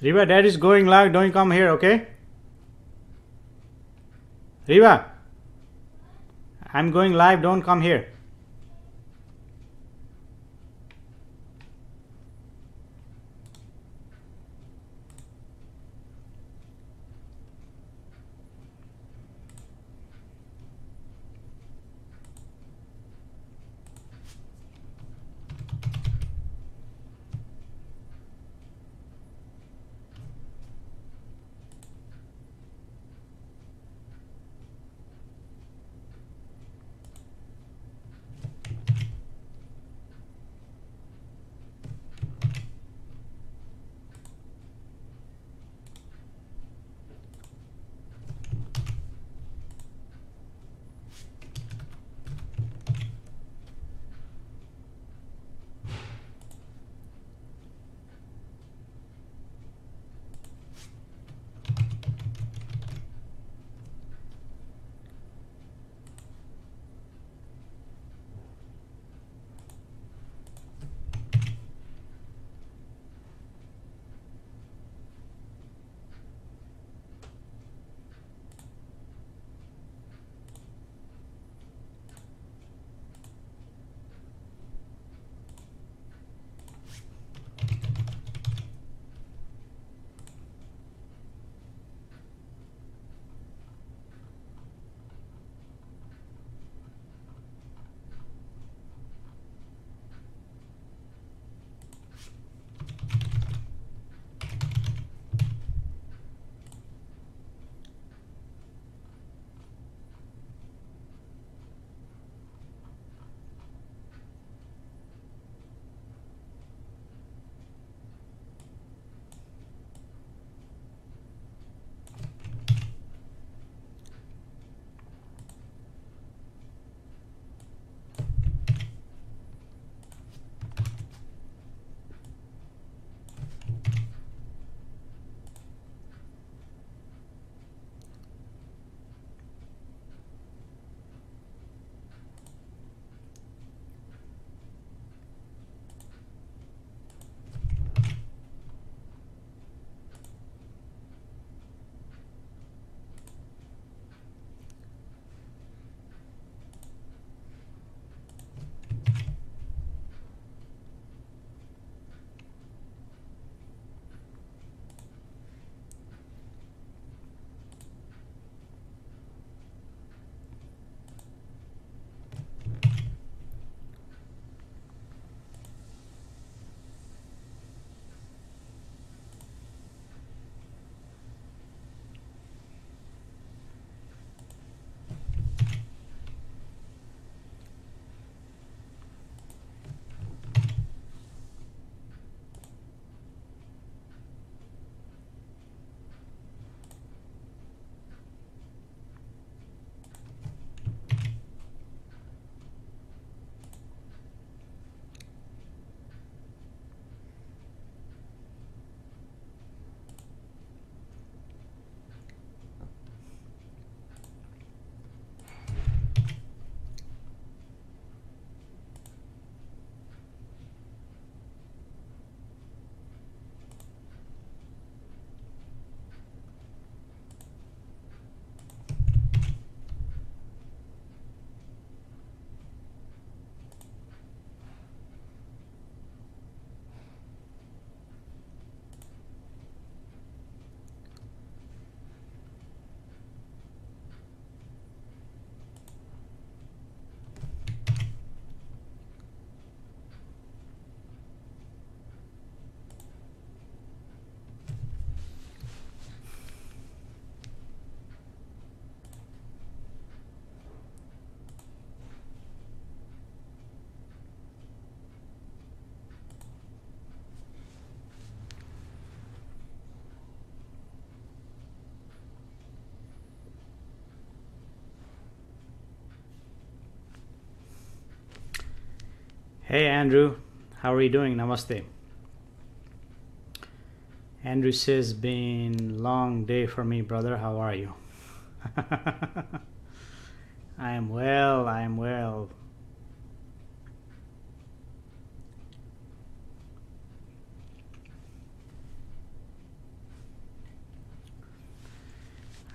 Riva, dad is going live. Don't come here, okay? Riva, I'm going live. Don't come here. Hey Andrew, how are you doing? Namaste. Andrew says, been long day for me, brother. How are you? I am well, I am well.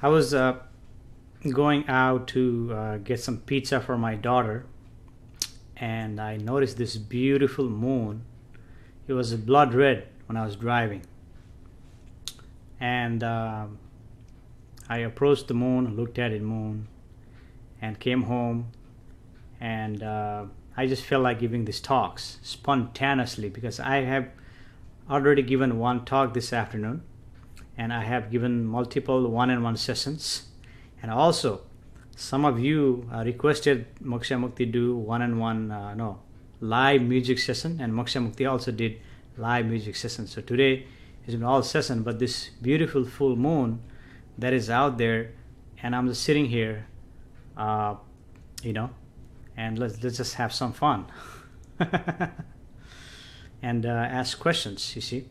I was going out to get some pizza for my daughter, and I noticed this beautiful moon. It was blood red when I was driving, and I approached the moon, looked at the moon, and came home, and I just felt like giving these talks spontaneously because I have already given one talk this afternoon, and I have given multiple one-on-one sessions, and also some of you requested Moksha Mukti do one-on-one no live music session, and Moksha Mukti also did live music session. So today is an all session, but this beautiful full moon that is out there, and I'm just sitting here, you know, and let's just have some fun and ask questions, you see.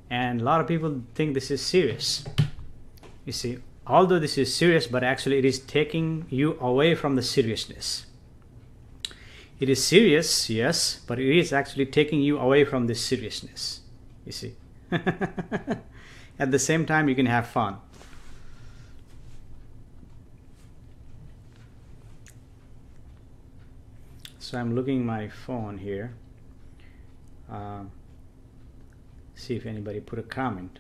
And a lot of people think this is serious, you see, although this is serious, but actually it is taking you away from the seriousness. It is serious, yes, but it is actually taking you away from this seriousness, you see. At the same time, you can have fun. So I'm looking my phone here, see if anybody put a comment.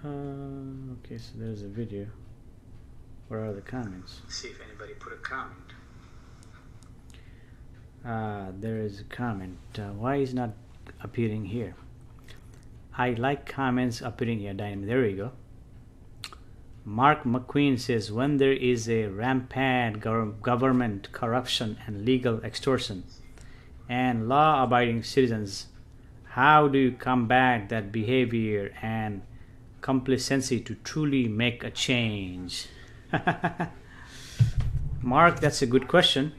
Okay, so there's a video. Where are the comments? See if anybody put a comment. There is a comment. Why is not appearing here? I like comments appearing here. There we go. Mark McQueen says, when there is a rampant government corruption and legal extortion and law-abiding citizens, how do you combat that behavior and complacency to truly make a change? Mark, that's a good question.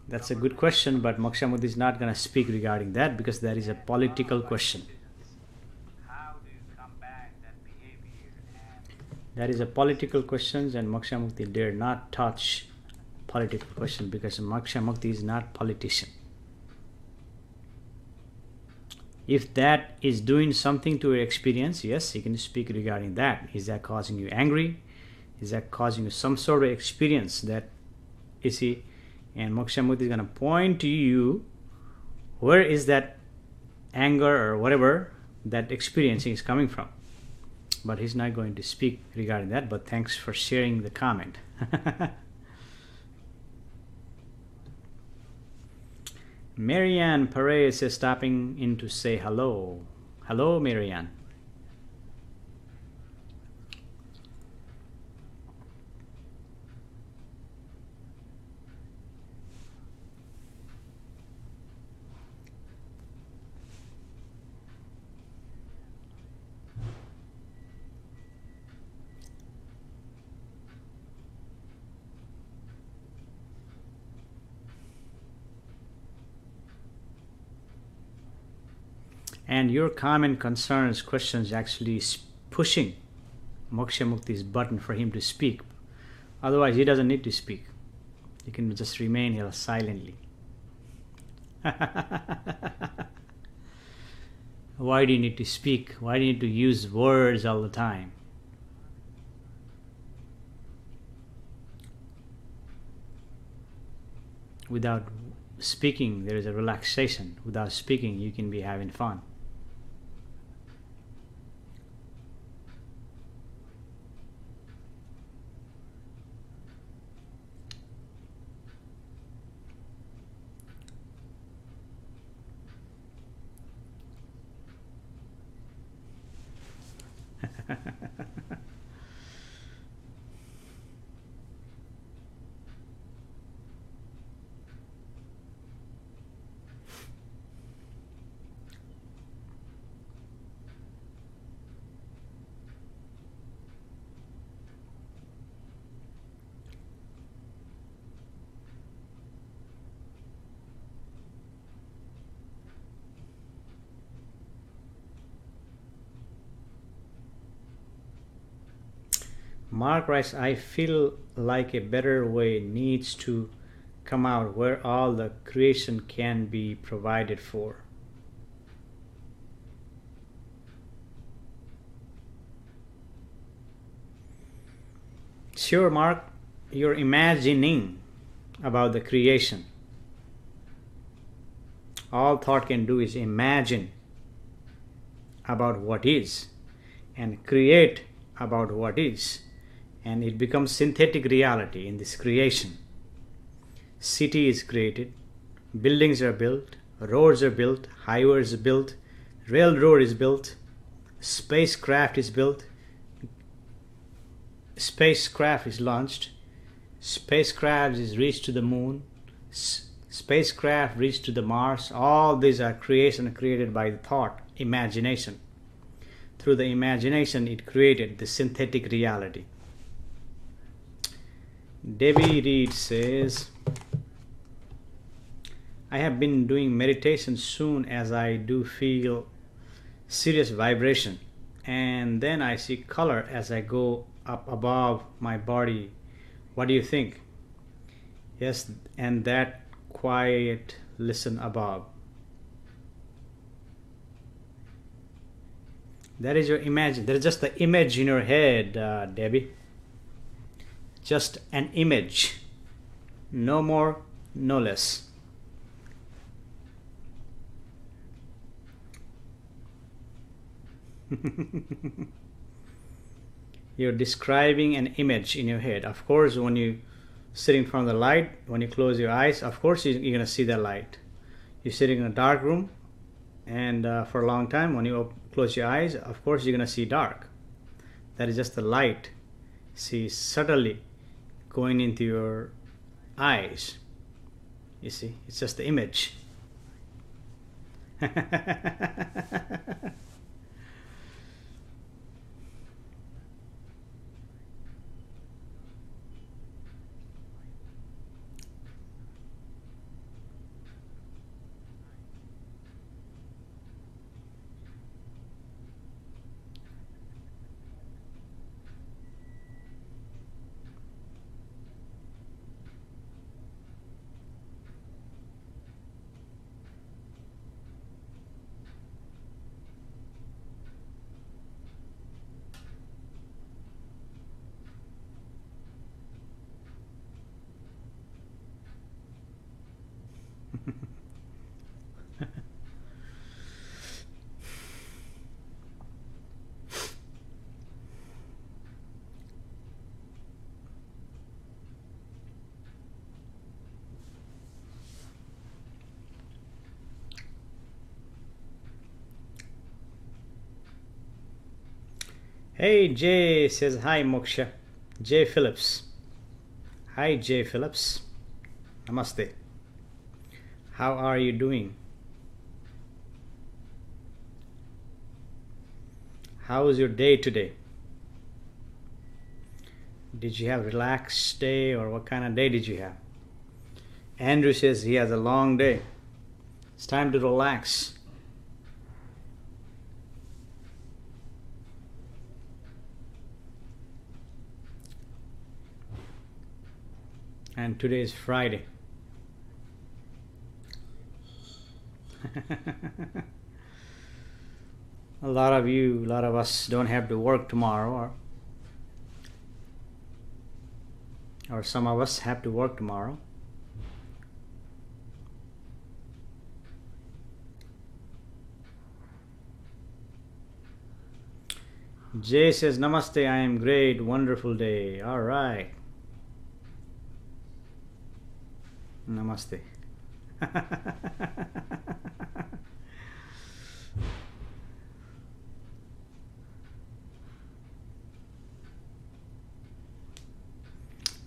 That's a good question, but Moksha Mukti is not going to speak regarding that because that is a political question. That is a political question, and Moksha Mukti dare not touch political question because Moksha Mukti is not politician. If that is doing something to your experience, yes, you can speak regarding that. Is that causing you angry? Is that causing you some sort of experience that, you see, and Moksha Mukti is going to point to you where is that anger or whatever that experiencing is coming from. But he's not going to speak regarding that, but thanks for sharing the comment. Marianne Perez is stopping in to say hello. Hello, Marianne. And your comment, concerns, questions actually pushing Moksha Mukti's button for him to speak. Otherwise, he doesn't need to speak. He can just remain here silently. Why do you need to speak? Why do you need to use words all the time? Without speaking, there is a relaxation. Without speaking, you can be having fun. Mark writes, I feel like a better way needs to come out where all the creation can be provided for. Sure, Mark, you're imagining about the creation. All thought can do is imagine about what is and create about what is, and it becomes synthetic reality in this creation. City is created, buildings are built, roads are built, highways are built, railroad is built, spacecraft is built, spacecraft is launched, spacecraft is reached to the moon, spacecraft reached to the Mars. All these are creation created by the thought, imagination. Through the imagination, it created the synthetic reality. Debbie Reed says, I have been doing meditation soon as I do feel serious vibration, and then I see color as I go up above my body. What do you think? Yes, and that quiet listen above. That is your imagine. There is just the image in your head, Debbie. Just an image. No more, no less. You're describing an image in your head. Of course, when you sit in front of the light, when you close your eyes, of course you're going to see the light. You're sitting in a dark room, and for a long time, when you close your eyes, of course you're going to see dark. That is just the light. See, subtly going into your eyes. You see, it's just the image. Hey, Jay says hi, Moksha. Jay Phillips. Hi, Jay Phillips. Namaste. How are you doing? How was your day today? Did you have a relaxed day, or what kind of day did you have? Andrew says he has a long day. It's time to relax. And today is Friday. A lot of us don't have to work tomorrow, or some of us have to work tomorrow. Jay says, Namaste, I am great, wonderful day. All right. Namaste.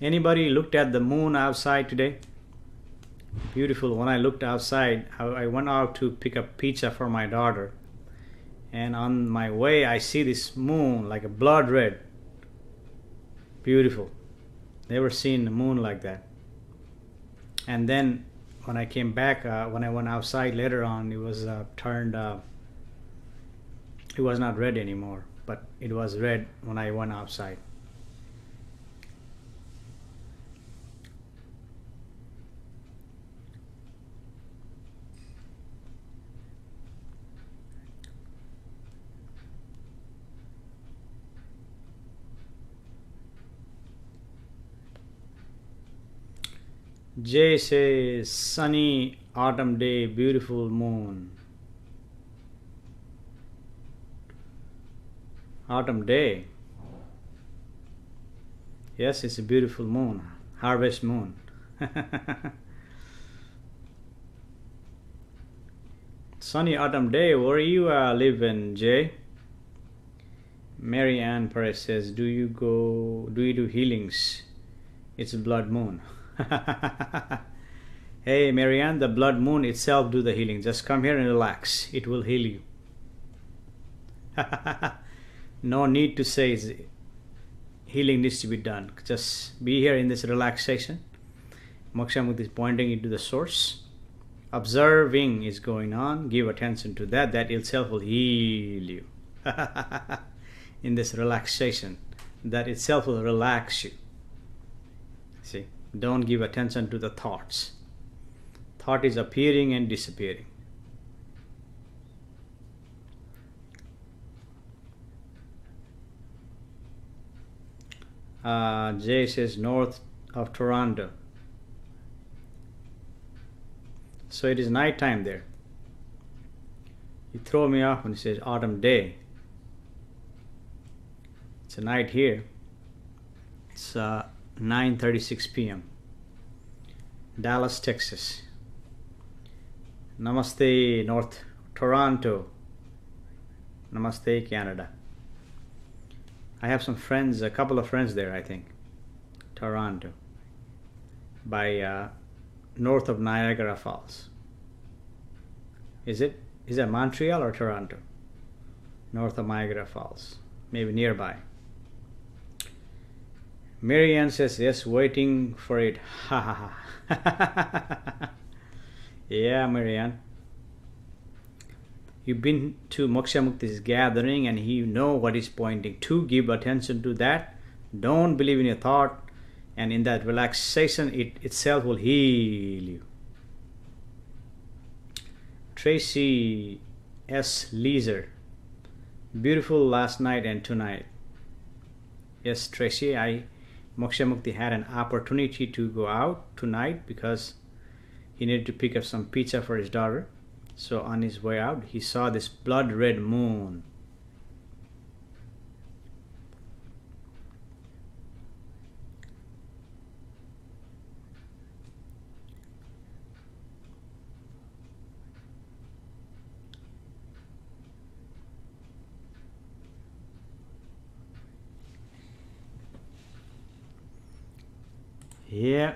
Anybody looked at the moon outside today? Beautiful. When I looked outside, I went out to pick up pizza for my daughter, and on my way I see this moon like a blood red. Beautiful. Never seen the moon like that. And then when I came back, when I went outside later on, it was turned, it was not red anymore, but it was red when I went outside. Jay says sunny autumn day, beautiful moon. Autumn day. Yes, it's a beautiful moon. Harvest moon. Sunny autumn day. Where you live in, Jay? Mary Ann Perez says, do you do healings? It's a blood moon. Hey Mary Ann, the blood moon itself do the healing. Just come here and relax. It will heal you. No need to say healing needs to be done. Just be here in this relaxation. Moksha Mukti is pointing you to the source. Observing is going on. Give attention to that. That itself will heal you. In this relaxation, that itself will relax you. See, don't give attention to the thoughts. Thought is appearing and disappearing. Jay says north of Toronto. So it is night time there. You throw me off when it says autumn day. It's a night here. It's 9:36 p.m. Dallas, Texas. Namaste, North Toronto. Namaste, Canada. I have some friends, a couple of friends there, I think. Toronto. By north of Niagara Falls. Is that Montreal or Toronto? North of Niagara Falls. Maybe nearby. Marianne says, yes, waiting for it. Ha ha ha. Yeah, Marianne. You've been to Moksha Mukti's gathering and you know what he's pointing to. Give attention to that. Don't believe in your thought. And in that relaxation, it itself will heal you. Tracy S. Leeser. Beautiful last night and tonight. Yes, Tracy, Moksha Mukti had an opportunity to go out tonight because he needed to pick up some pizza for his daughter. So on his way out, he saw this blood red moon. Yeah.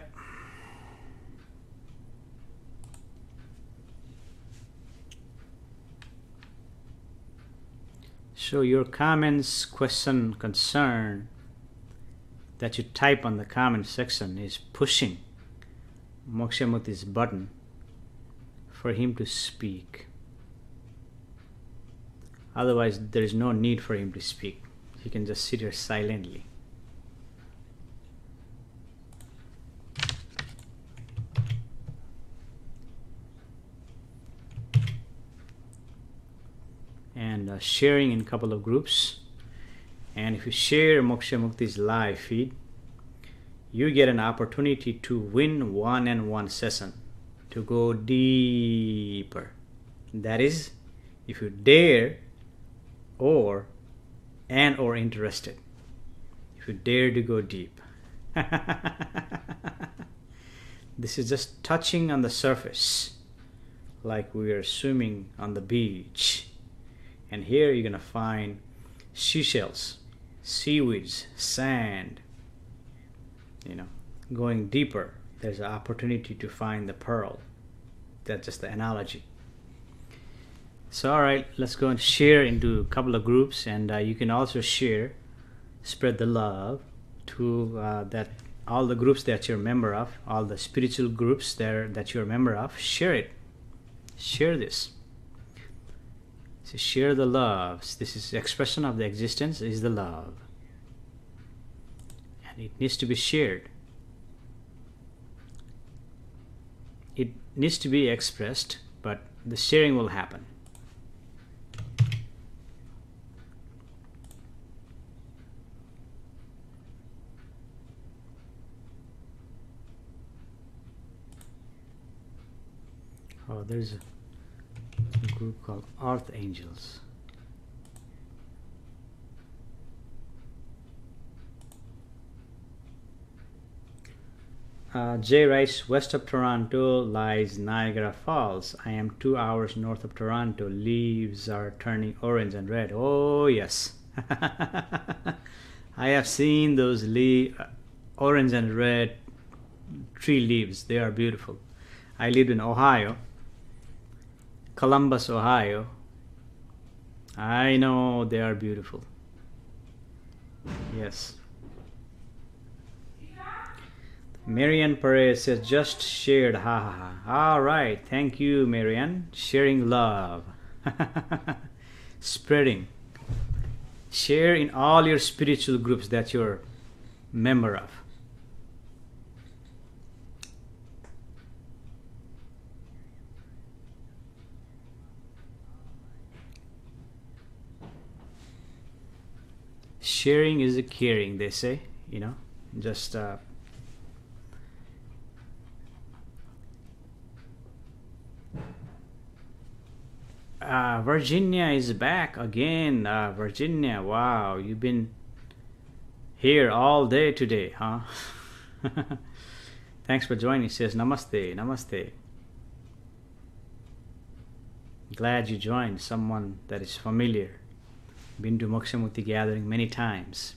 So your comments, question, concern that you type on the comment section is pushing Moksha Mukti's button for him to speak. Otherwise, there is no need for him to speak. He can just sit here silently. And sharing in a couple of groups. And if you share Moksha Mukti's live feed, you get an opportunity to win one-on-one session to go deeper. That is, if you dare or interested. If you dare to go deep. This is just touching on the surface, like we are swimming on the beach. And here you're going to find seashells, seaweeds, sand. You know, going deeper, there's an opportunity to find the pearl. That's just the analogy. So, all right, let's go and share into a couple of groups. And you can also share, spread the love to that all the groups that you're a member of, all the spiritual groups there that you're a member of. Share it. Share this. So share the love. This is the expression of the existence, is the love. And it needs to be shared. It needs to be expressed, but the sharing will happen. Oh, there's a group called Earth Angels. Jay writes, west of Toronto lies Niagara Falls. I am 2 hours north of Toronto. Leaves are turning orange and red. Oh, yes. I have seen those orange and red tree leaves. They are beautiful. I lived in Ohio, Columbus, Ohio. I know they are beautiful. Yes. Marianne Perez says, just shared, ha ha ha. All right, thank you, Marianne. Sharing love. Spreading. Share in all your spiritual groups that you're member of. Sharing is a caring, they say, you know, just Virginia is back again. Virginia, wow, you've been here all day today, huh? Thanks for joining. Says namaste, namaste. Glad you joined. Someone that is familiar. Been to Moksha Mukti gathering many times.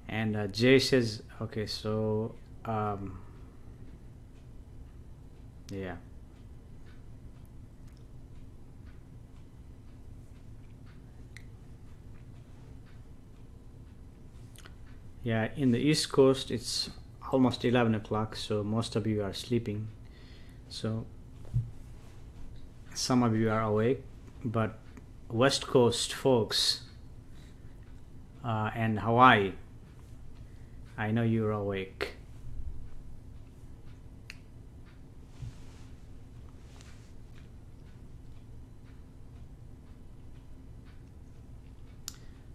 And Jay says, okay, so yeah. Yeah, in the East Coast, it's almost 11 o'clock, so most of you are sleeping. So some of you are awake, but West Coast folks and Hawaii, I know you're awake.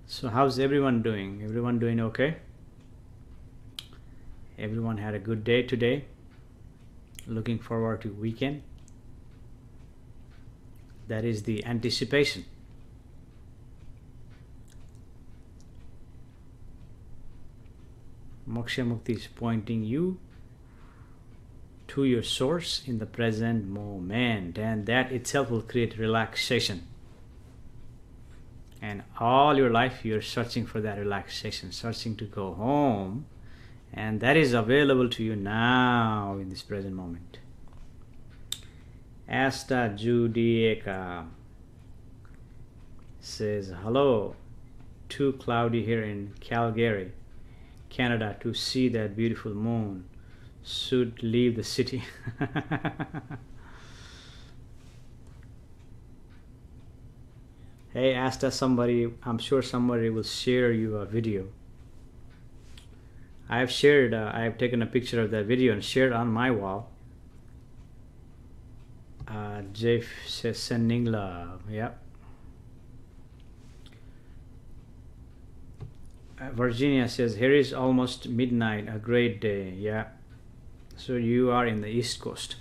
So how's everyone doing? Everyone doing okay? Everyone had a good day today. Looking forward to weekend. That is the anticipation. Moksha Mukti is pointing you to your source in the present moment, and that itself will create relaxation. And all your life you're searching for that relaxation, searching to go home. And that is available to you now in this present moment. Asta Judieka says, hello, too cloudy here in Calgary, Canada to see that beautiful moon. Should leave the city. Hey, Asta, somebody, I'm sure somebody will share you a video. I have shared, I have taken a picture of that video and shared on my wall. Jeff says, sending love. Yep. Virginia says, here is almost midnight, a great day. Yeah. So you are in the East Coast.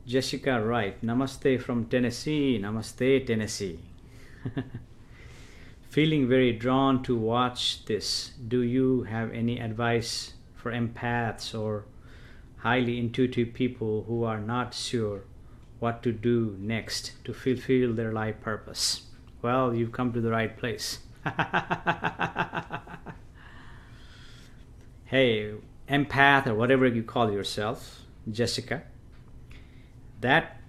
Jessica Wright, namaste from Tennessee. Namaste, Tennessee. Feeling very drawn to watch this. Do you have any advice for empaths or highly intuitive people who are not sure what to do next to fulfill their life purpose? Well, you've come to the right place. Hey, empath or whatever you call yourself, Jessica, that,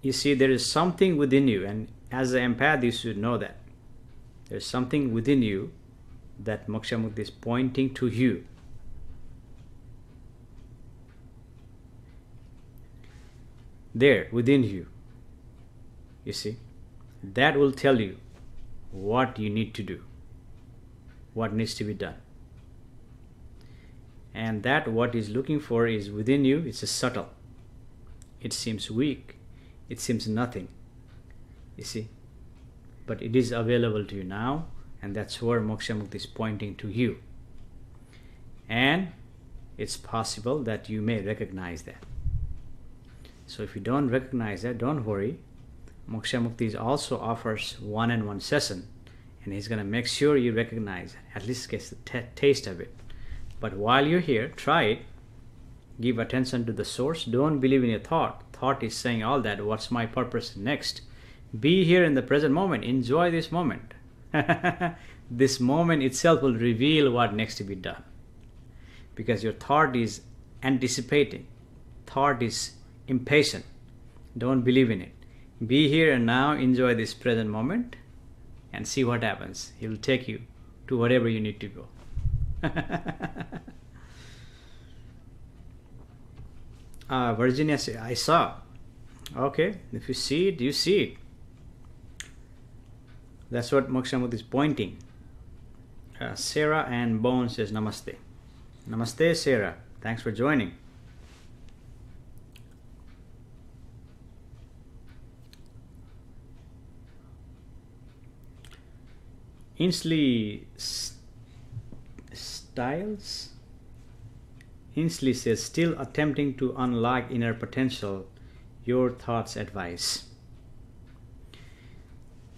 you see, there is something within you, and as an empath you should know that. There's something within you that Moksha Mukti is pointing to you. There, within you. You see, that will tell you what you need to do, what needs to be done. And that what is looking for is within you. It's a subtle. It seems weak. It seems nothing. You see. But it is available to you now, and that's where Moksha Mukti is pointing to you. and it's possible that you may recognize that. So if you don't recognize that, don't worry. Moksha Mukti also offers one-on-one session, and he's going to make sure you recognize it, at least get the taste of it. But while you're here, try it. Give attention to the source. Don't believe in your thought. Thought is saying all that. What's my purpose next? Be here in the present moment. Enjoy this moment. This moment itself will reveal what needs to be done. Because your thought is anticipating. Thought is impatient. Don't believe in it. Be here and now. Enjoy this present moment and see what happens. He will take you to wherever you need to go. Virginia said, I saw. Okay, if you see it, you see it. That's what Moksha Mukti is pointing. Sarah and Bone says namaste. Namaste, Sarah. Thanks for joining. Ainsley Styles. Ainsley says, still attempting to unlock inner potential. Your thoughts, advice.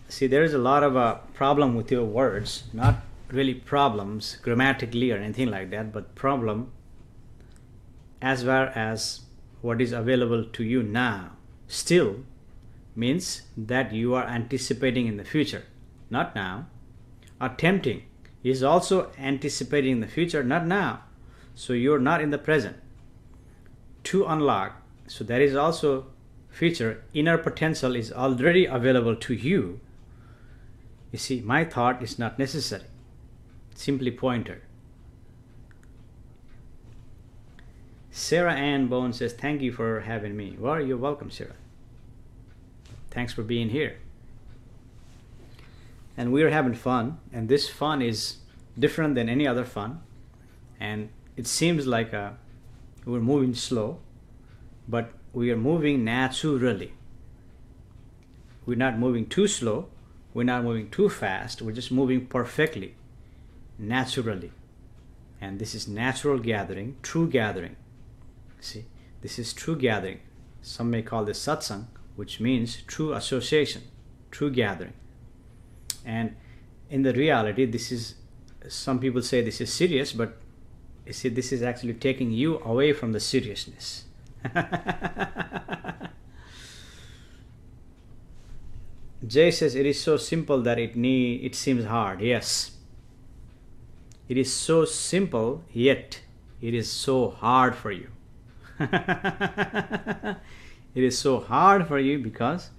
See, there is a lot of problem with your words. Not really problems grammatically or anything like that, but problem as well as what is available to you now. Still means that you are anticipating in the future, not now. Attempting is also anticipating in the future, not now. So you're not in the present. To unlock, so there is also future. Inner potential is already available to you. You see, my thought is not necessary. Simply pointer. Sarah Ann Bone says, thank you for having me. Well, you're welcome, Sarah. Thanks for being here. And we're having fun, and this fun is different than any other fun. And it seems like we're moving slow, but we are moving naturally. We're not moving too slow. We're not moving too fast. We're just moving perfectly, naturally. And this is natural gathering, true gathering. See, this is true gathering. Some may call this satsang, which means true association, true gathering. And in the reality, this is, some people say this is serious, but you see, this is actually taking you away from the seriousness. Jay says, it is so simple that it seems hard. Yes. It is so simple, yet it is so hard for you. It is so hard for you because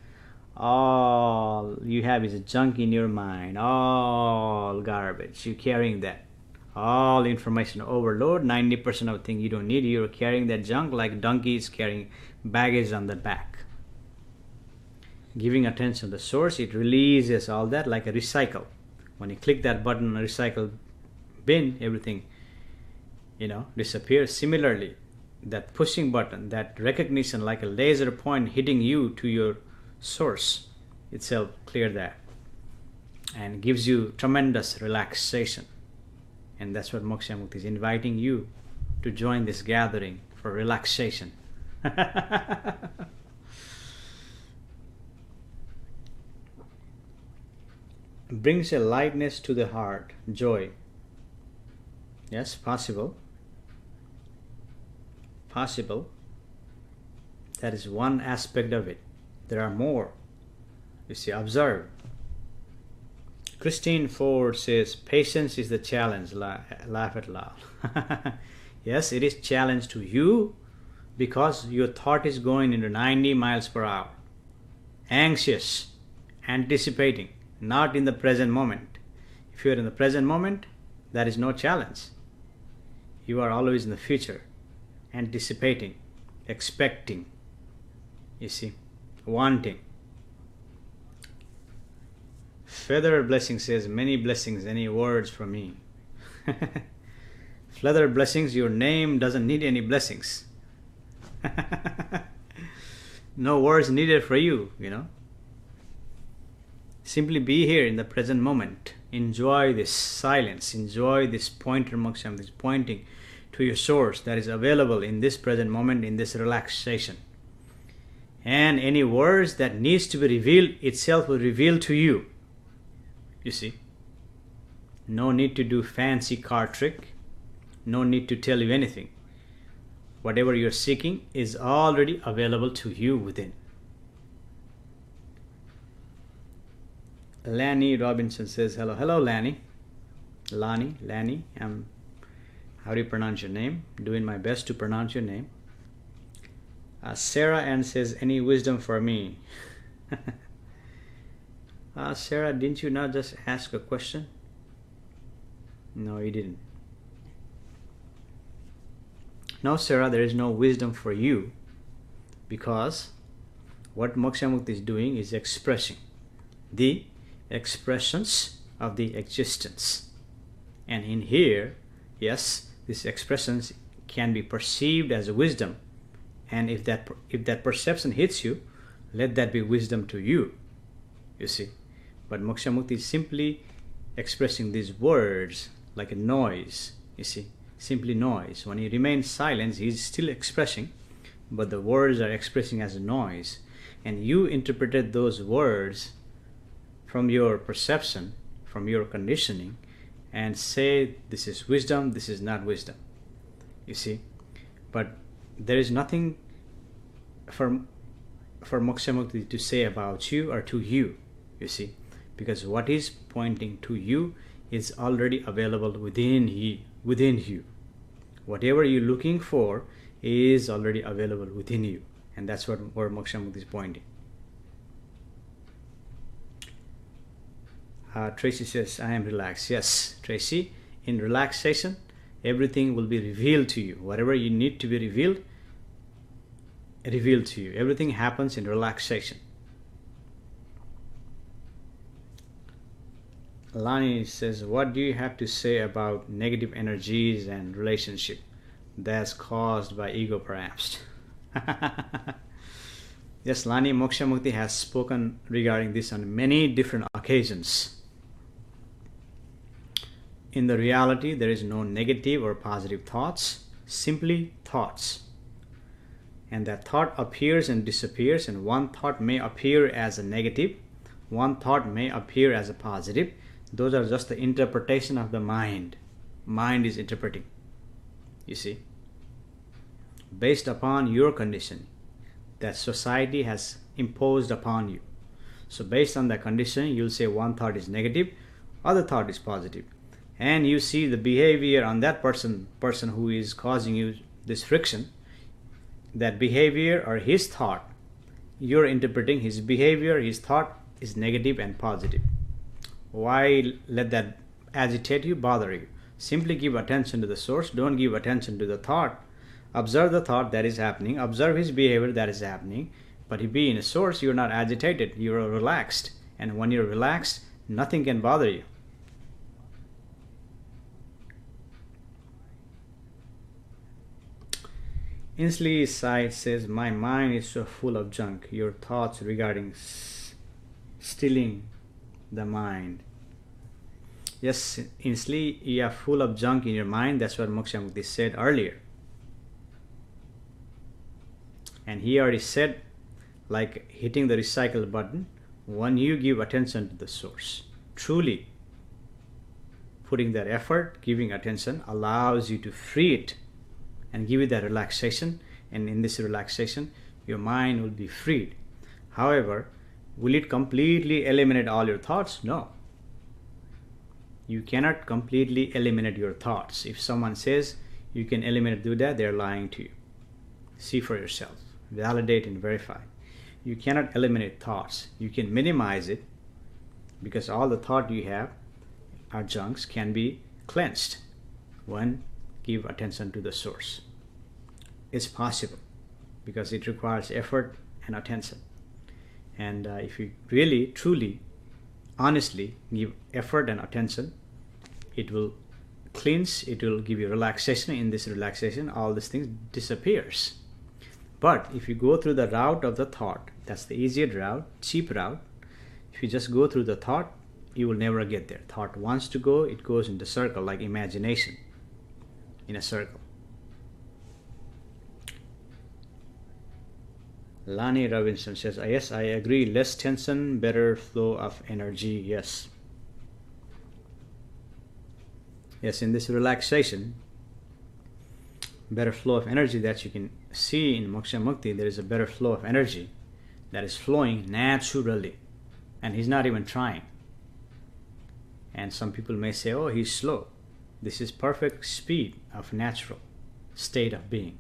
all you have is junk in your mind, all garbage. You're carrying that. All information overload, 90% of things you don't need. You're carrying that junk like donkeys carrying baggage on the back. Giving attention to the source, it releases all that like a recycle. When you click that button on a recycle bin, everything, disappears. Similarly, that pushing button, that recognition like a laser point hitting you to your source itself, clear that and gives you tremendous relaxation. And that's what Moksha Mukti is inviting you to join this gathering for relaxation. Brings a lightness to the heart, joy. Yes, possible. Possible. That is one aspect of it. There are more. You see, observe. Christine Ford says, patience is the challenge. Laugh it loud. Yes, it is challenge to you because your thought is going into 90 miles per hour. Anxious, anticipating, not in the present moment. If you are in the present moment, that is no challenge. You are always in the future, anticipating, expecting, you see, wanting. Feather Blessing says, many blessings, any words from me? Feather Blessings, your name doesn't need any blessings. No words needed for you, Simply be here in the present moment. Enjoy this silence. Enjoy this pointer moksha, this pointing to your source that is available in this present moment, in this relaxation. And any words that needs to be revealed itself will reveal to you. You see, no need to do fancy card trick. No need to tell you anything. Whatever you're seeking is already available to you within. Lanny Robinson says hello. Hello, Lanny. Lanny. How do you pronounce your name? Doing my best to pronounce your name. Sarah Ann says, any wisdom for me? Sarah, didn't you not just ask a question? No, you didn't. No, Sarah, there is no wisdom for you, because what Moksha Mukti is doing is expressing the expressions of the existence. And in here, yes, these expressions can be perceived as a wisdom. And if that perception hits you, let that be wisdom to you. You see. But Moksha Mukti is simply expressing these words like a noise. You see. Simply noise. When he remains silent, he is still expressing, but the words are expressing as a noise. And you interpreted those words from your perception, from your conditioning, and say this is wisdom, this is not wisdom. You see. But there is nothing for Moksha Mukti to say about you or to you. You see. Because what is pointing to you is already available within you. Whatever you're looking for is already available within you. And that's where Moksha Mukti is pointing. Tracy says, I am relaxed. Yes, Tracy, in relaxation, everything will be revealed to you. Whatever you need to be revealed to you. Everything happens in relaxation. Lani says, what do you have to say about negative energies and relationship that's caused by ego perhaps? Yes, Lani, Moksha Mukti has spoken regarding this on many different occasions. In the reality, there is no negative or positive thoughts, simply thoughts. And that thought appears and disappears, and one thought may appear as a negative, one thought may appear as a positive. Those are just the interpretation of the mind. Mind is interpreting. You see. Based upon your condition that society has imposed upon you. So based on that condition, you'll say one thought is negative, other thought is positive. And you see the behavior on that person who is causing you this friction, that behavior or his thought, you're interpreting his behavior, his thought is negative and positive. Why let that agitate you, bother you? Simply give attention to the source. Don't give attention to the thought. Observe the thought that is happening. Observe his behavior that is happening. But if being a source, you're not agitated. You're relaxed. And when you're relaxed, nothing can bother you. Inslee Side says, my mind is so full of junk. Your thoughts regarding stealing the mind. Yes, Inslee, you are full of junk in your mind. That's what Moksha Mukti said earlier. And he already said, like hitting the recycle button, when you give attention to the source, truly putting that effort, giving attention, allows you to free it and give it that relaxation. And in this relaxation, your mind will be freed. However, will it completely eliminate all your thoughts? No. You cannot completely eliminate your thoughts. If someone says you can eliminate, do that, they're lying to you. See for yourself. Validate and verify. You cannot eliminate thoughts. You can minimize it, because all the thought you have, our junks, can be cleansed when give attention to the source. It's possible, because it requires effort and attention. And if you really, truly, honestly give effort and attention, it will cleanse, it will give you relaxation. In this relaxation, all these things disappears. But if you go through the route of the thought, that's the easier route, cheap route. If you just go through the thought, you will never get there. Thought wants to go, it goes in the circle, like imagination in a circle. Lani Robinson says, yes, I agree. Less tension, better flow of energy. Yes. Yes, in this relaxation, better flow of energy that you can see in Moksha Mukti, there is a better flow of energy that is flowing naturally. And he's not even trying. And some people may say, oh, he's slow. This is perfect speed of natural state of being.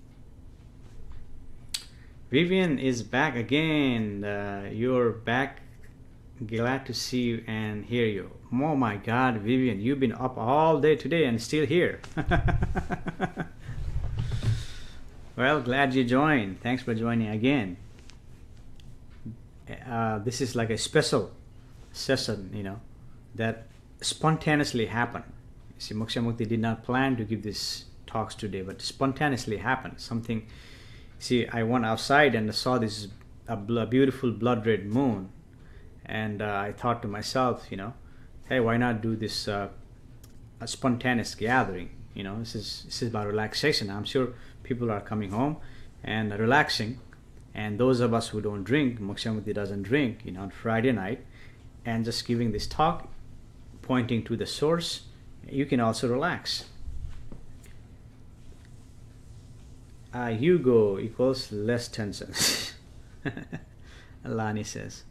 Vivian is back again. You're back. Glad to see you and hear you. Oh my God, Vivian, you've been up all day today and still here. Well, glad you joined. Thanks for joining again. This is like a special session, that spontaneously happened. See, Moksha Mukti did not plan to give these talks today, but spontaneously happened. Something. See, I went outside and saw this a beautiful blood red moon, and I thought to myself, hey, why not do this a spontaneous gathering? This is about relaxation. I'm sure people are coming home and relaxing, and those of us who don't drink, Moksha Mukti doesn't drink, on Friday night, and just giving this talk, pointing to the source, you can also relax. Hugo equals less tension. Lani says.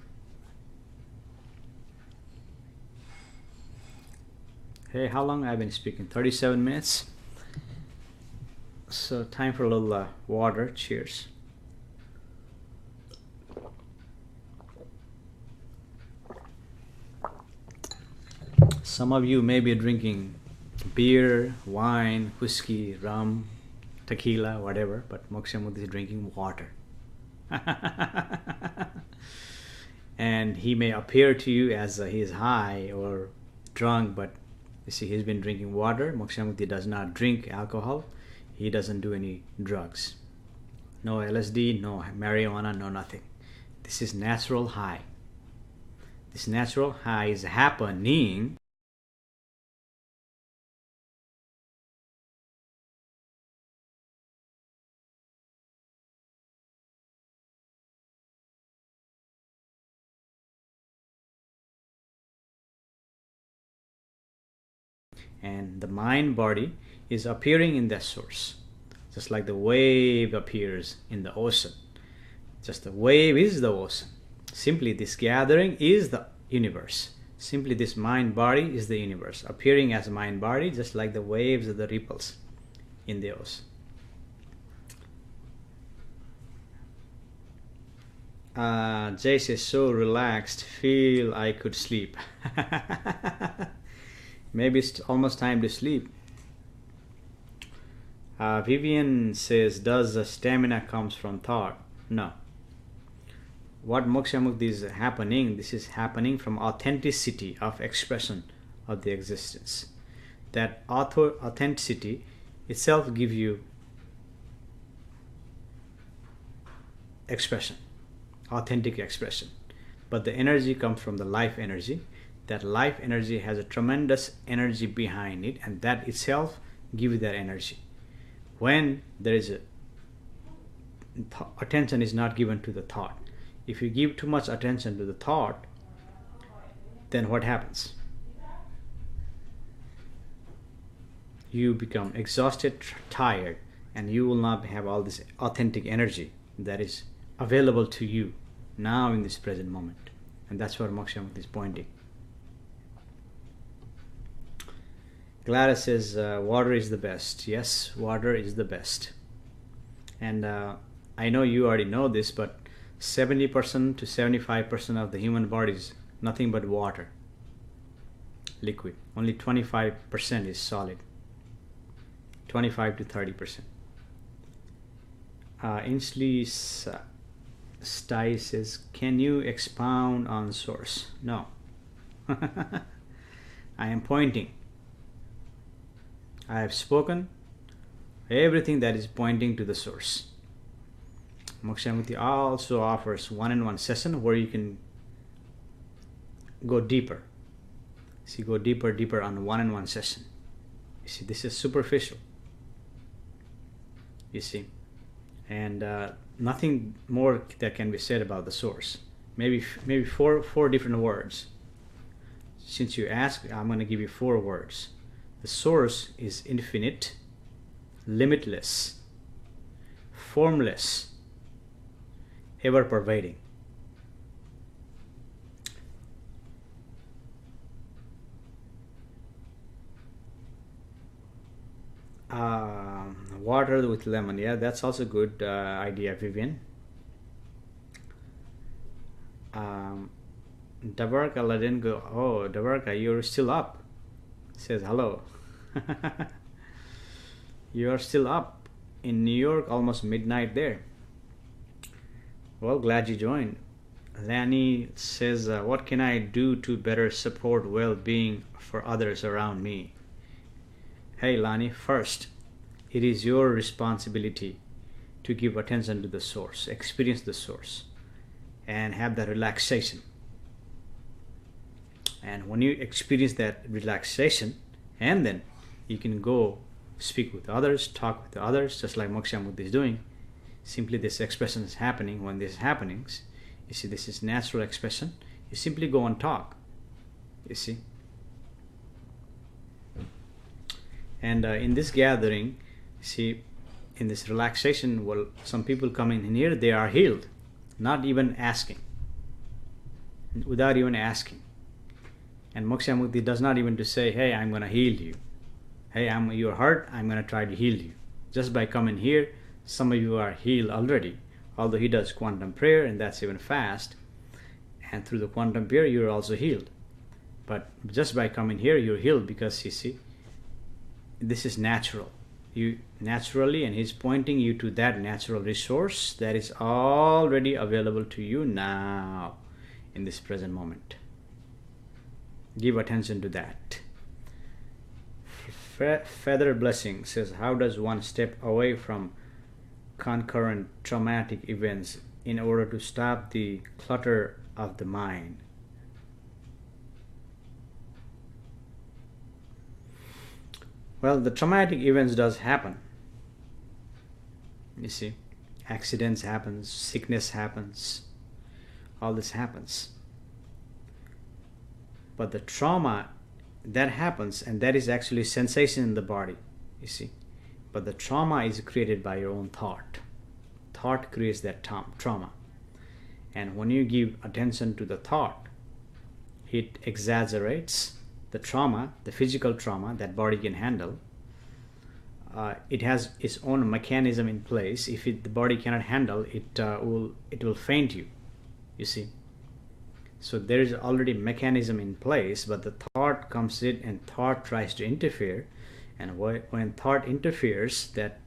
Hey, how long I've been speaking? 37 minutes. So time for a little water. Cheers. Some of you may be drinking beer, wine, whiskey, rum, tequila, whatever, but Moksha Mukti is drinking water. And he may appear to you as he is high or drunk, but you see, he's been drinking water. Moksha Mukti does not drink alcohol. He doesn't do any drugs. No LSD, no marijuana, no nothing. This is natural high. This natural high is happening and the mind body is appearing in that source, just like the wave appears in the ocean. Just the wave is the ocean. Simply this gathering is the universe. Simply this mind body is the universe, appearing as a mind body, just like the waves of the ripples in the ocean. Jay says, so relaxed, feel I could sleep. Maybe it's almost time to sleep. Vivian says, does the stamina comes from thought? No. What Moksha Mukti is happening, this is happening from authenticity of expression of the existence. That authenticity itself gives you expression, authentic expression. But the energy comes from the life energy. That life energy has a tremendous energy behind it, and that itself gives you that energy. When there is attention is not given to the thought. If you give too much attention to the thought, then what happens? You become exhausted, tired, and you will not have all this authentic energy that is available to you now in this present moment. And that's where Moksha Mukti is pointing. Gladys says, water is the best. Yes, water is the best. And I know you already know this, but 70% to 75% of the human body is nothing but water, liquid. Only 25% is solid. 25 to 30%. Inslee Stai says, can you expound on source? No. I am pointing. I have spoken everything that is pointing to the source. Moksha Mukti also offers one-on-one session where you can go deeper. See, go deeper on one-on-one session. You see, this is superficial. You see, and nothing more that can be said about the source. Maybe four different words. Since you asked, I'm going to give you 4 words. The source is infinite, limitless, formless, ever pervading. Water with lemon, yeah, that's also good idea, Vivian. Davarka didn't go. Oh, Davarka, you're still up. Says hello. You are still up in New York, almost midnight there. Well, glad you joined. Lani says, what can I do to better support well-being for others around me? Hey Lani, first, it is your responsibility to give attention to the source, experience the source, and have that relaxation. And when you experience that relaxation, and then you can go speak with others, talk with others, just like Moksha Mukti is doing. Simply this expression is happening. When this is happening, you see, this is natural expression. You simply go and talk. You see. And in this gathering, see, in this relaxation, well, some people come in here, they are healed, not even asking, without even asking. And Moksha Mukti does not even to say, hey, I'm going to heal you. Hey, you're hurt, I'm going to try to heal you. Just by coming here, some of you are healed already. Although he does quantum prayer, and that's even fast. And through the quantum prayer, you're also healed. But just by coming here, you're healed, because you see, this is natural. You naturally, and he's pointing you to that natural resource that is already available to you now in this present moment. Give attention to that. Feather Blessing says, how does one step away from concurrent traumatic events in order to stop the clutter of the mind? Well, the traumatic events does happen. You see, accidents happens, sickness happens, all this happens. But the trauma that happens, and that is actually sensation in the body, you see. But the trauma is created by your own thought. Thought creates that trauma. And when you give attention to the thought, it exaggerates the trauma, the physical trauma that body can handle. It has its own mechanism in place. If the body cannot handle it, will faint you. You see. So there is already mechanism in place, but the thought comes in, and thought tries to interfere. And when thought interferes, that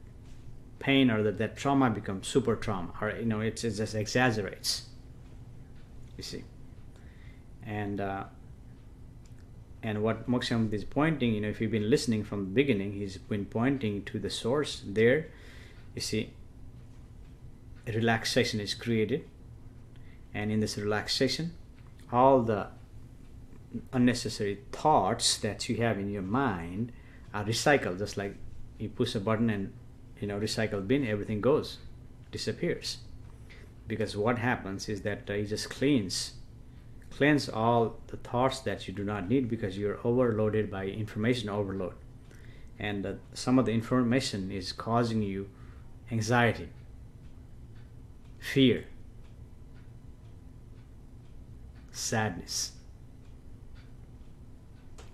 pain or that trauma becomes super trauma, or it just exaggerates. You see. And what Moksha Mukti is pointing, if you've been listening from the beginning, he's been pointing to the source there. You see, relaxation is created, and in this relaxation, all the unnecessary thoughts that you have in your mind are recycled. Just like you push a button and recycle bin, everything goes, disappears. Because what happens is that you just cleanse all the thoughts that you do not need, because you're overloaded by information overload, and some of the information is causing you anxiety, fear, sadness.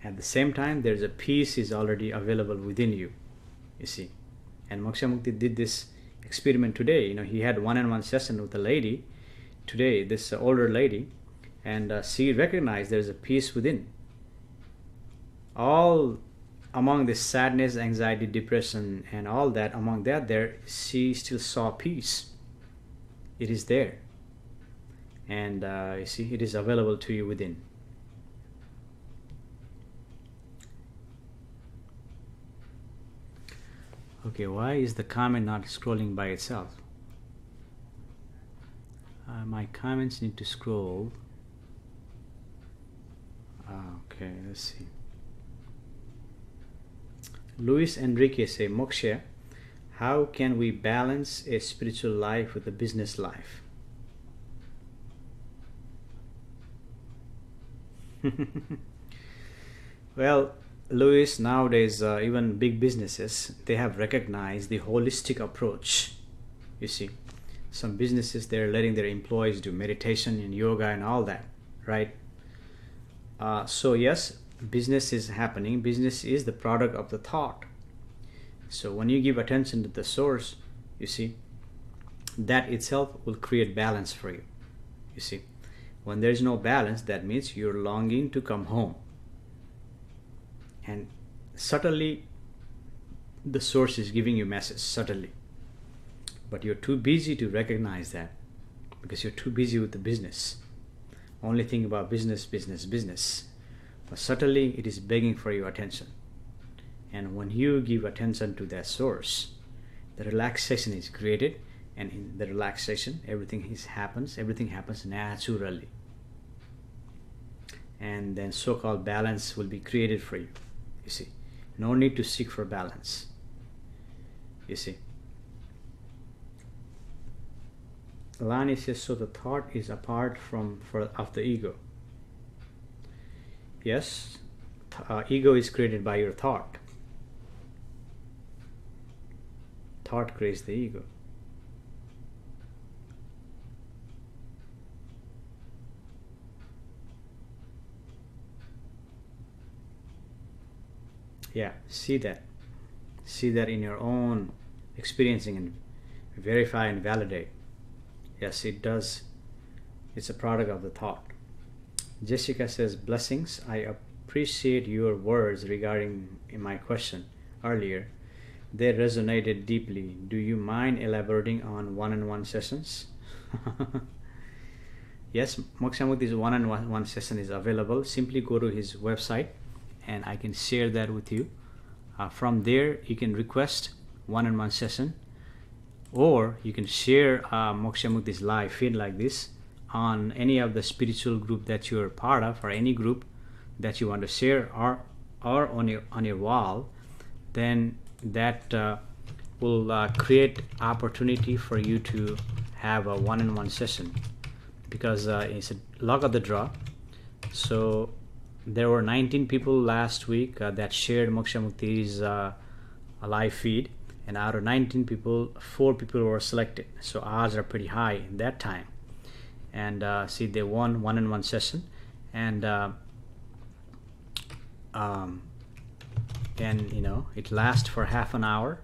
At the same time, there's a peace is already available within you, you see. And Moksha Mukti did this experiment today. He had one-on-one session with a lady today, this older lady, and she recognized there's a peace within. All among this sadness, anxiety, depression, and all that, among that there, she still saw peace. It is there. And you see, it is available to you within. Okay, why is the comment not scrolling by itself? My comments need to scroll. Okay, let's see. Luis Enrique say, Moksha, how can we balance a spiritual life with a business life? Well, Luis, nowadays even big businesses, they have recognized the holistic approach. You see, some businesses, they're letting their employees do meditation and yoga and all that, right? So yes, business is happening. Business is the product of the thought. So when you give attention to the source, you see, that itself will create balance for you. You see, when there's no balance, that means you're longing to come home. And subtly, the source is giving you a message, subtly. But you're too busy to recognize that because you're too busy with the business. Only think about business, business, business. But subtly, it is begging for your attention. And when you give attention to that source, the relaxation is created. And in the relaxation, everything happens naturally. And then so-called balance will be created for you. You see, no need to seek for balance. You see. Lani says, so the thought is apart of the ego. Yes, ego is created by your thought. Thought creates the ego. Yeah, see that in your own experiencing and verify and validate. Yes, it does. It's a product of the thought. Jessica says, blessings. I appreciate your words regarding my question earlier. They resonated deeply. Do you mind elaborating on one-on-one sessions? Yes, Moksha Mukti's one-on-one session is available. Simply go to his website and I can share that with you. From there, you can request one-on-one session, or you can share Moksha Mukti's live feed like this on any of the spiritual group that you're part of, or any group that you want to share, or on your wall. Then that will create opportunity for you to have a one-on-one session, because it's a luck of the draw. So there were 19 people last week that shared Moksha Mukti's live feed, and out of 19 people, 4 people were selected. So odds are pretty high in that time. And see, they won one-on-one session, and you know, it lasts for half an hour.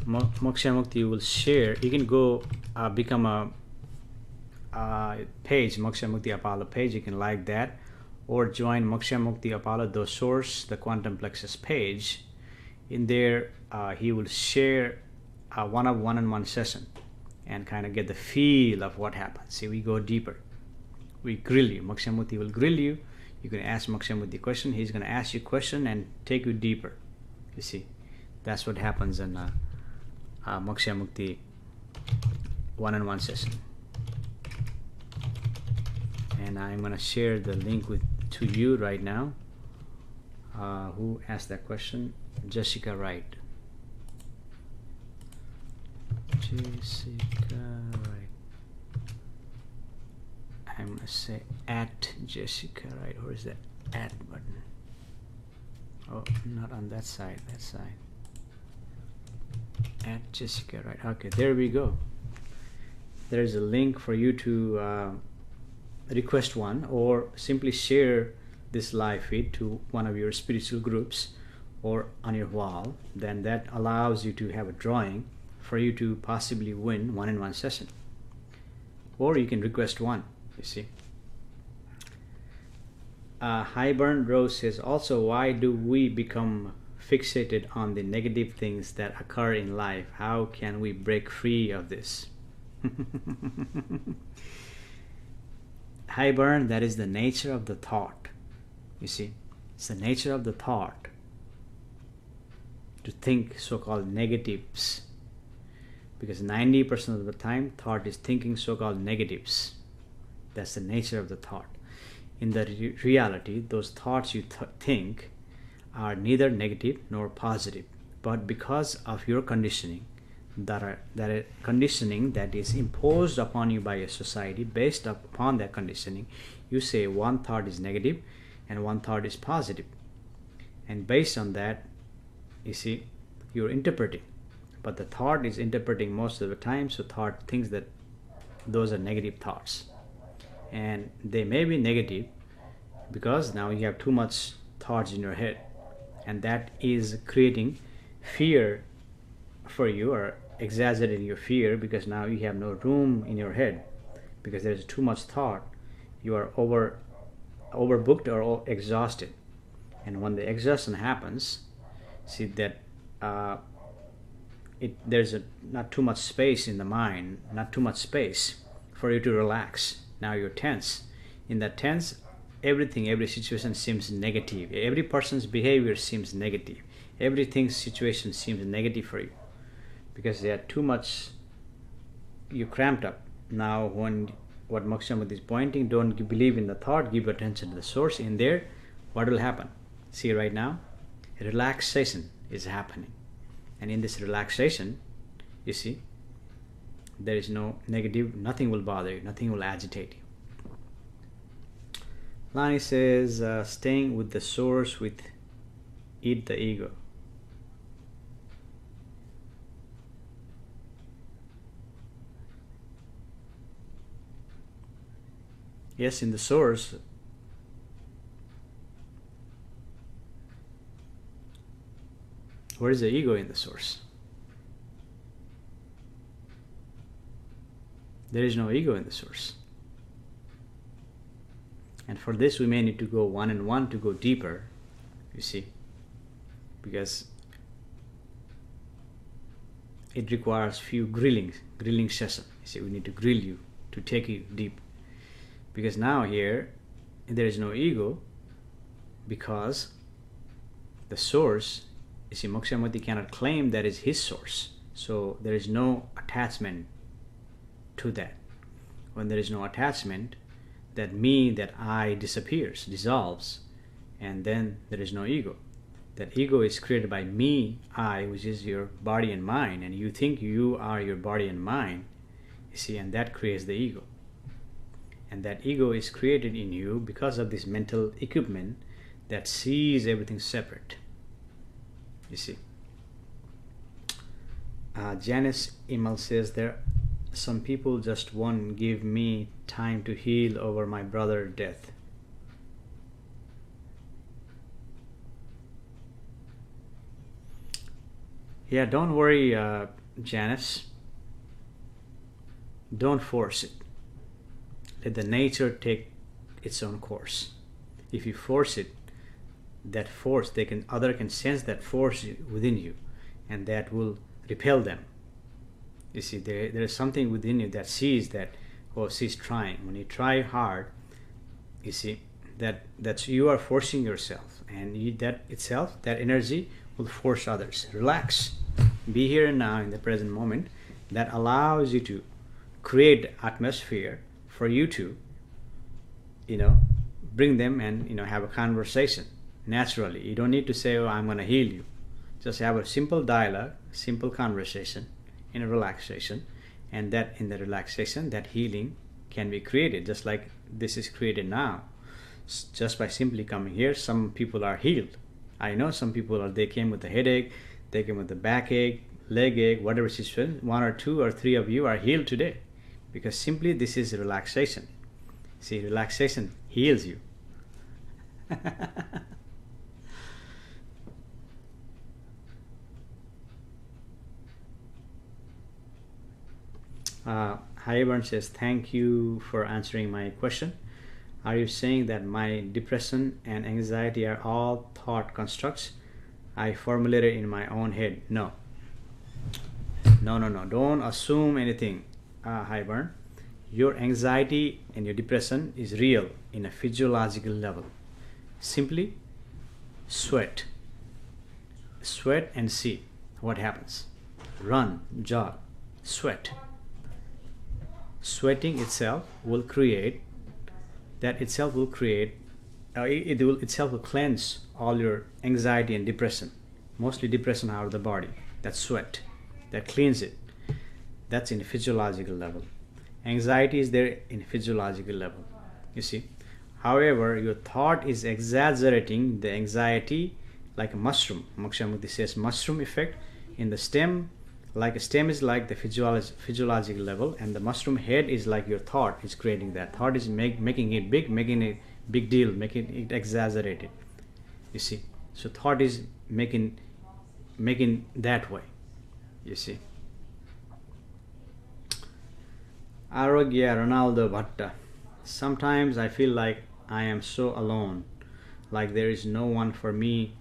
Moksha Mukti will share. You can go become a page, Moksha Mukti Apollo page. You can like that, or join Moksha Mukti Apollo, the source, the quantum plexus page. In there, he will share a one-on-one session and kind of get the feel of what happens. See, we go deeper. We grill you. Moksha Mukti will grill you. You can ask Moksha Mukti question. He's going to ask you question and take you deeper. You see, that's what happens in Moksha Mukti one-on-one session. And I'm going to share the link to you right now. Who asked that question? Jessica Wright. Jessica Wright. I'm going to say at Jessica Wright. Where is that at button? Oh, not on that side. That side. At Jessica Wright. Okay, there we go. There's a link for you to request one, or simply share this live feed to one of your spiritual groups or on your wall. Then that allows you to have a drawing for you to possibly win one-on-one session, or you can request one. You see. Highburn Rose says, also, why do we become fixated on the negative things that occur in life? How can we break free of this? Highburn, that is the nature of the thought. You see, it's the nature of the thought to think so-called negatives. because 90% of the time thought is thinking so-called negatives. That's the nature of the thought. In the reality, those thoughts you think are neither negative nor positive, but because of your conditioning, conditioning that is imposed upon you by a society, based upon that conditioning, you say one thought is negative and one thought is positive, and based on that, you see, you're interpreting. But the thought is interpreting most of the time, so thought thinks that those are negative thoughts, and they may be negative because now you have too much thoughts in your head, and that is creating fear for you, or exaggerating your fear, because now you have no room in your head because there's too much thought. You are overbooked or exhausted, and when the exhaustion happens, see that there's not too much space in the mind, not too much space for you to relax. Now you're tense. In that tense, every situation seems negative. Every person's behavior seems negative. Everything's situation seems negative for you because they are too much, you cramped up. Now what Moksha Mukti is pointing, don't believe in the thought, give attention to the source. In there, what will happen? See, right now, relaxation is happening. And in this relaxation, you see, there is no negative, nothing will bother you, nothing will agitate you. Lani says, staying with the source with eat the ego. Yes, in the source, where is the ego in the source? There is no ego in the source. And for this, we may need to go one and one to go deeper, you see, because it requires few grilling session. You see, we need to grill you to take you deep. Because now here, there is no ego, because the source, you see, Moksha Mukti cannot claim that is his source. So there is no attachment to that. When there is no attachment, that me, that I disappears, dissolves, and then there is no ego. That ego is created by me, I, which is your body and mind, and you think you are your body and mind, you see, and that creates the ego. And that ego is created in you because of this mental equipment that sees everything separate. You see. Janice Imal says, there some people just won't give me time to heal over my brother's death. Yeah, don't worry, Janice. Don't force it. Let the nature take its own course. If you force it, that force, other can sense that force within you, and that will repel them. You see, there is something within you that sees that, oh, she's trying. When you try hard, you see, that's you are forcing yourself, and that itself, that energy will force others. Relax. Be here and now in the present moment. That allows you to create atmosphere for you to, bring them and, have a conversation naturally. You don't need to say, oh, I'm going to heal you. Just have a simple dialogue, simple conversation in a relaxation, and that in the relaxation, that healing can be created, just like this is created now. Just by simply coming here, some people are healed. I know some people they came with a headache, they came with a backache, leg ache, whatever situation. 1 or 2 or 3 of you are healed today, because simply this is relaxation. See, relaxation heals you. Hariburn says, thank you for answering my question. Are you saying that my depression and anxiety are all thought constructs I formulated in my own head? No. Don't assume anything, Hariburn. Your anxiety and your depression is real in a physiological level. Simply sweat and see what happens. Run, jog, Sweat. Sweating itself will create, that itself will create, it will itself will cleanse all your anxiety and depression, mostly depression out of the body. That's sweat. That cleans it. That's in a physiological level. Anxiety is there in physiological level, you see. However, your thought is exaggerating the anxiety like a mushroom. Moksha Mukti says mushroom effect in the stem. Like a stem is like the physiological level, and the mushroom head is like your thought is creating that. Thought is making it big, making it big deal, making it exaggerated, you see. So thought is making that way, you see. Arogya Ronaldo Bhatta. Sometimes I feel like I am so alone, like there is no one for me,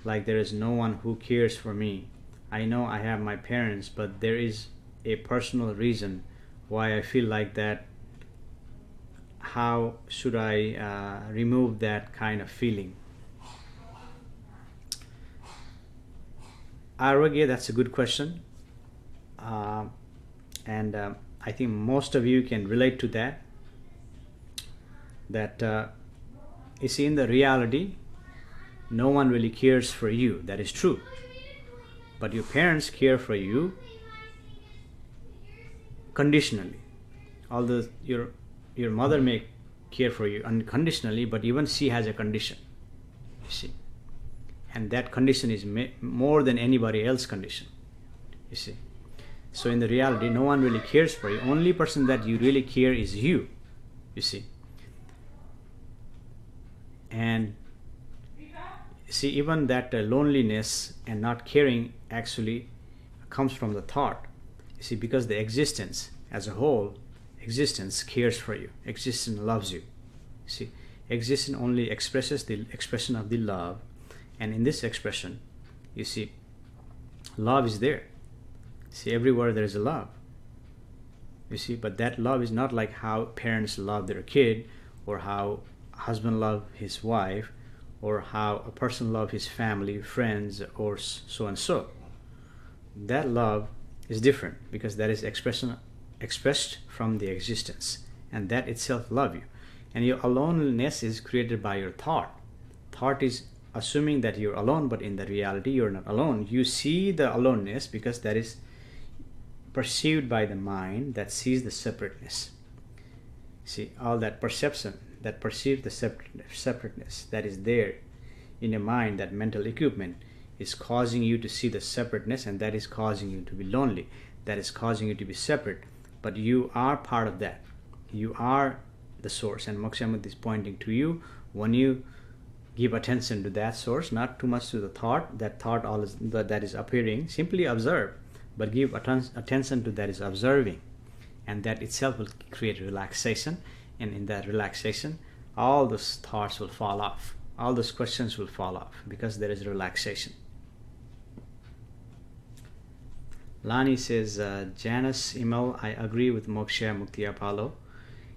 like there is no one who cares for me. I know I have my parents, but there is a personal reason why I feel like that. How should I remove that kind of feeling? Arogya, that's a good question. And I think most of you can relate to that. You see, in the reality, no one really cares for you. That is true. But your parents care for you conditionally. Although your mother may care for you unconditionally, but even she has a condition, you see. And that condition is more than anybody else's condition, you see. So in the reality, no one really cares for you. Only person that you really care is you see. And see, even that loneliness and not caring actually comes from the thought, you see, because the existence as a whole, existence cares for you, existence loves you, see. Existence only expresses the expression of the love, and in this expression, you see, love is there. See, everywhere there is a love, you see. But that love is not like how parents love their kid, or how husband love his wife, or how a person love his family, friends, or so and so. That love is different, because that is expressed from the existence, and that itself love you. And your aloneness is created by your thought. Thought is assuming that you're alone, but in the reality you're not alone. You see the aloneness because that is perceived by the mind that sees the separateness. See, all that perception that perceives the separateness that is there in your mind, that mental equipment is causing you to see the separateness, and that is causing you to be lonely, that is causing you to be separate. But you are part of that. You are the source, and Moksha Mukti is pointing to you. When you give attention to that source, not too much to the thought, that is appearing, simply observe, but give attention to that is observing, and that itself will create relaxation. And in that relaxation, all those thoughts will fall off, all those questions will fall off, because there is relaxation. Lani says, Janice email, I agree with Moksha Mukti Apollo.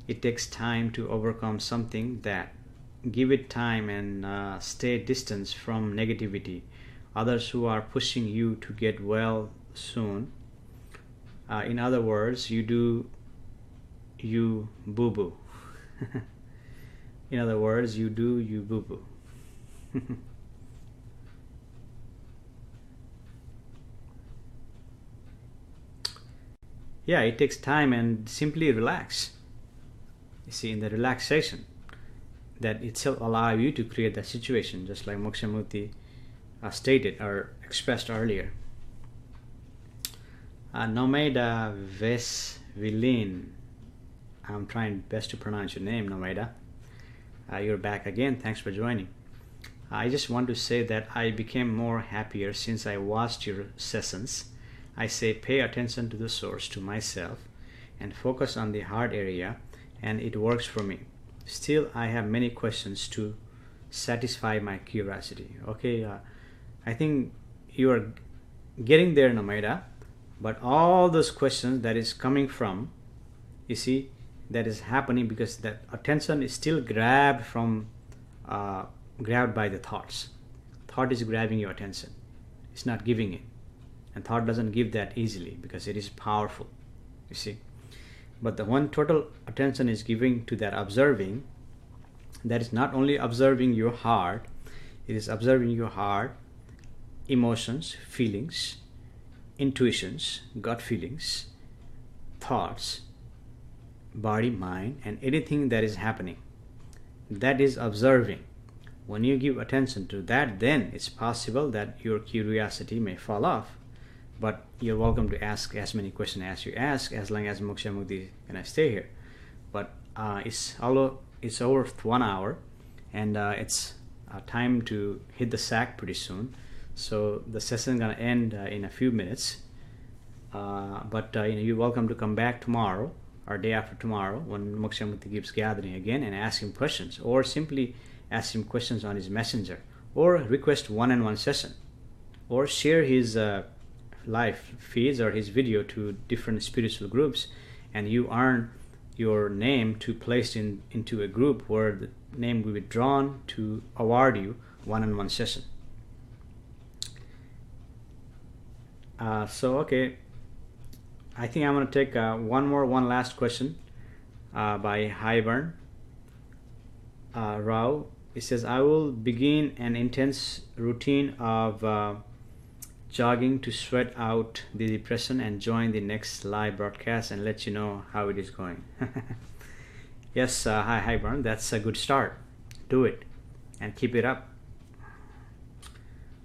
It takes time to overcome something. That give it time and stay distance from negativity, others who are pushing you to get well soon. In other words, you do you boo-boo. In other words, you do you boo-boo. Yeah, it takes time, and simply relax. You see, in the relaxation, that itself allow you to create that situation, just like Moksha Mukti stated or expressed earlier. Nomaida Vesvilin, I'm trying best to pronounce your name, Nomaida. You're back again. Thanks for joining. I just want to say that I became more happier since I watched your sessions. I say pay attention to the source, to myself, and focus on the heart area, and it works for me. Still, I have many questions to satisfy my curiosity. Okay, I think you are getting there, Nomaida, but all those questions that is coming from, you see, that is happening because that attention is still grabbed by the thoughts. Thought is grabbing your attention. It's not giving it. and thought doesn't give that easily because it is powerful, you see. But the one total attention is giving to that observing, that is not only observing your heart, it is observing your heart, emotions, feelings, intuitions, gut feelings, thoughts, body, mind, and anything that is happening. That is observing. When you give attention to that, then it's possible that your curiosity may fall off. But you're welcome to ask as many questions as you ask, as long as Moksha Mukti can I stay here. But it's over 1 hour, and it's time to hit the sack pretty soon. So the session is gonna end in a few minutes. But you're welcome to come back tomorrow or day after tomorrow when Moksha Mukti keeps gathering again and ask him questions, or simply ask him questions on his messenger, or request one-on-one session, or share his live feeds or his video to different spiritual groups, and you earn your name to place into a group where the name will be drawn to award you one-on-one session. So okay, I think I'm going to take one last question by Highburn Rao. It says, I will begin an intense routine of jogging to sweat out the depression and join the next live broadcast and let you know how it is going. Yes, hi Highburn, that's a good start. Do it and keep it up.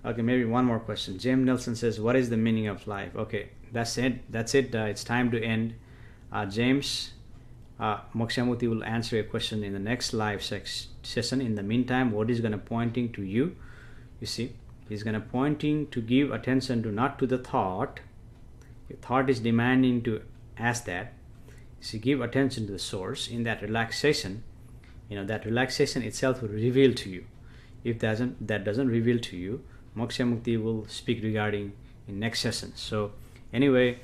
Okay, maybe one more question. James Nelson says, what is the meaning of life? Okay, that's it. It's time to end. James, Moksha Mukti will answer your question in the next live session. In the meantime, what is going to pointing to you? You see, he's going to pointing to give attention to not to the thought. Your thought is demanding to ask that. So give attention to the source. In that relaxation, that relaxation itself will reveal to you. If that doesn't reveal to you, Moksha Mukti will speak regarding in next session. So anyway,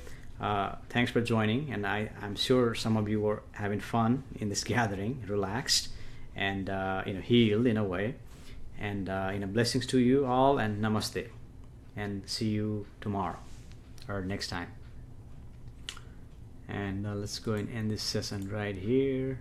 thanks for joining, and I'm sure some of you were having fun in this gathering, relaxed and healed in a way. And blessings to you all, and namaste, and see you tomorrow or next time. And let's go and end this session right here.